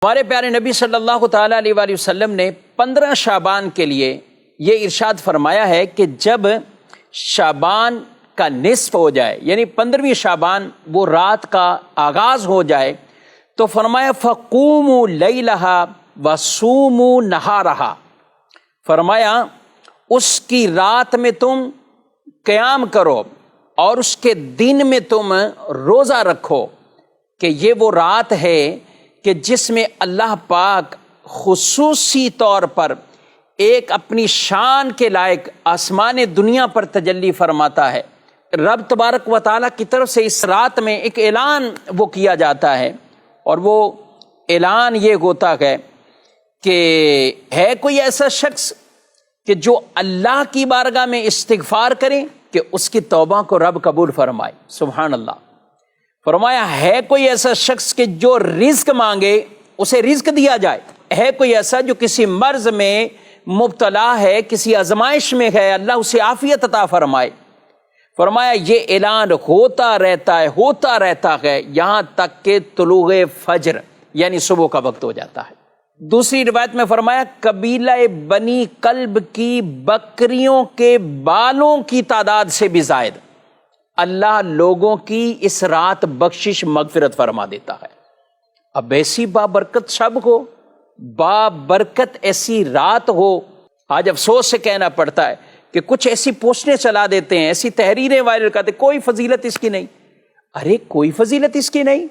ہمارے پیارے نبی صلی اللہ تعالیٰ علیہ وآلہ وسلم نے 15 شعبان کے لیے یہ ارشاد فرمایا ہے کہ جب شعبان کا نصف ہو جائے، یعنی 15ویں شعبان وہ رات کا آغاز ہو جائے، تو فرمایا فَقُومُوا لَيْلَهَا وَصُومُوا نَهَارَهَا، فرمایا اس کی رات میں تم قیام کرو اور اس کے دن میں تم روزہ رکھو، کہ یہ وہ رات ہے کہ جس میں اللہ پاک خصوصی طور پر ایک اپنی شان کے لائق آسمان دنیا پر تجلی فرماتا ہے۔ رب تبارک و تعالیٰ کی طرف سے اس رات میں ایک اعلان وہ کیا جاتا ہے، اور وہ اعلان یہ ہوتا ہے کہ ہے کوئی ایسا شخص کہ جو اللہ کی بارگاہ میں استغفار کرے کہ اس کی توبہ کو رب قبول فرمائے۔ سبحان اللہ۔ فرمایا ہے کوئی ایسا شخص کہ جو رزق مانگے اسے رزق دیا جائے، ہے کوئی ایسا جو کسی مرض میں مبتلا ہے، کسی آزمائش میں ہے، اللہ اسے عافیت عطا فرمائے۔ فرمایا یہ اعلان ہوتا رہتا ہے یہاں تک کہ طلوع فجر یعنی صبح کا وقت ہو جاتا ہے۔ دوسری روایت میں فرمایا قبیلہ بنی کلب کی بکریوں کے بالوں کی تعداد سے بھی زائد اللہ لوگوں کی اس رات بخشش مغفرت فرما دیتا ہے۔ اب ایسی بابرکت شب ہو، بابرکت ایسی رات ہو، آج افسوس سے کہنا پڑتا ہے کہ کچھ ایسی پوسٹیں چلا دیتے ہیں، ایسی تحریریں وائرل کرتے ہیں، کوئی فضیلت اس کی نہیں۔ ارے کوئی فضیلت اس کی نہیں،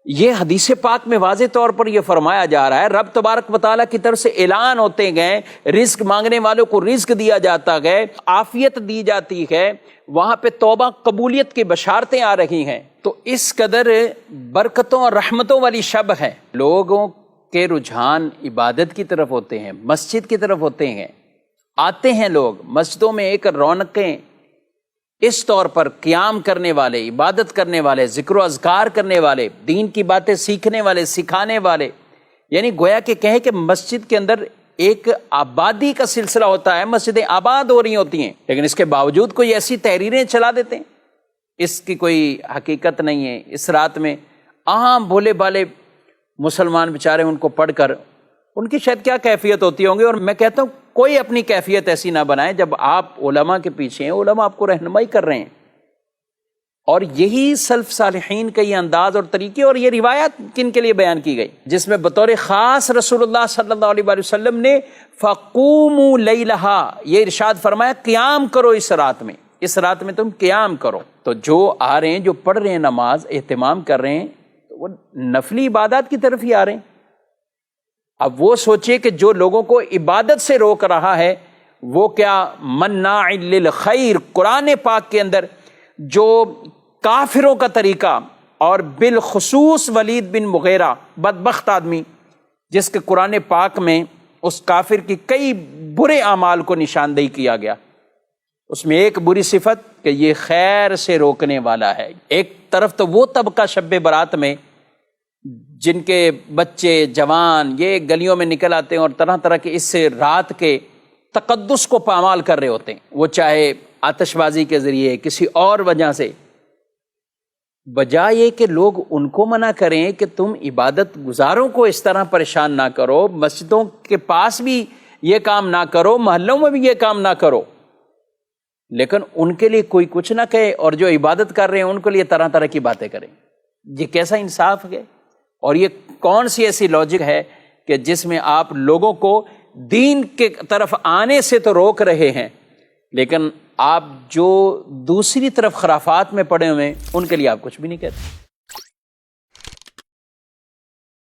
یہ حدیث پاک میں واضح طور پر یہ فرمایا جا رہا ہے، رب تبارک و تعالیٰ کی طرف سے اعلان ہوتے گئے، رزق مانگنے والوں کو رزق دیا جاتا ہے، عافیت دی جاتی ہے، وہاں پہ توبہ قبولیت کی بشارتیں آ رہی ہیں۔ تو اس قدر برکتوں اور رحمتوں والی شب ہے، لوگوں کے رجحان عبادت کی طرف ہوتے ہیں، مسجد کی طرف ہوتے ہیں، آتے ہیں لوگ مسجدوں میں، ایک رونقیں اس طور پر قیام کرنے والے، عبادت کرنے والے، ذکر و اذکار کرنے والے، دین کی باتیں سیکھنے والے، سکھانے والے، یعنی گویا کہ کہیں کہ مسجد کے اندر ایک آبادی کا سلسلہ ہوتا ہے، مسجدیں آباد ہو رہی ہوتی ہیں، لیکن اس کے باوجود کوئی ایسی تحریریں چلا دیتے ہیں، اس کی کوئی حقیقت نہیں ہے۔ اس رات میں عام بھولے بھالے مسلمان بیچارے ان کو پڑھ کر ان کی شاید کیا کیفیت ہوتی ہوں گی، اور میں کہتا ہوں کوئی اپنی کیفیت ایسی نہ بنائے جب آپ علماء کے پیچھے ہیں، علماء آپ کو رہنمائی کر رہے ہیں، اور یہی سلف صالحین کا یہ انداز اور طریقے اور یہ روایت کن کے لیے بیان کی گئی، جس میں بطور خاص رسول اللہ صلی اللہ علیہ وآلہ وسلم نے فَقُومُوا لَيْلَهَا یہ ارشاد فرمایا قیام کرو اس رات میں تم قیام کرو۔ تو جو آ رہے ہیں، جو پڑھ رہے ہیں نماز، اہتمام کر رہے ہیں، تو وہ نفلی عبادات کی طرف ہی آ رہے ہیں۔ اب وہ سوچے کہ جو لوگوں کو عبادت سے روک رہا ہے وہ کیا مناع للخیر، قرآن پاک کے اندر جو کافروں کا طریقہ، اور بالخصوص ولید بن مغیرہ بدبخت آدمی جس کے قرآن پاک میں اس کافر کی کئی برے اعمال کو نشاندہی کیا گیا، اس میں ایک بری صفت کہ یہ خیر سے روکنے والا ہے۔ ایک طرف تو وہ طبقہ شب برات میں جن کے بچے جوان یہ گلیوں میں نکل آتے ہیں اور طرح طرح کے اس رات کے تقدس کو پامال کر رہے ہوتے ہیں، وہ چاہے آتش بازی کے ذریعے کسی اور وجہ سے، بجائے کہ لوگ ان کو منع کریں کہ تم عبادت گزاروں کو اس طرح پریشان نہ کرو، مسجدوں کے پاس بھی یہ کام نہ کرو، محلوں میں بھی یہ کام نہ کرو، لیکن ان کے لیے کوئی کچھ نہ کہے، اور جو عبادت کر رہے ہیں ان کے لیے طرح طرح کی باتیں کریں۔ یہ کیسا انصاف ہے، اور یہ کون سی ایسی لاجک ہے کہ جس میں آپ لوگوں کو دین کے طرف آنے سے تو روک رہے ہیں، لیکن آپ جو دوسری طرف خرافات میں پڑے ہوئے ہیں ان کے لیے آپ کچھ بھی نہیں کہتے۔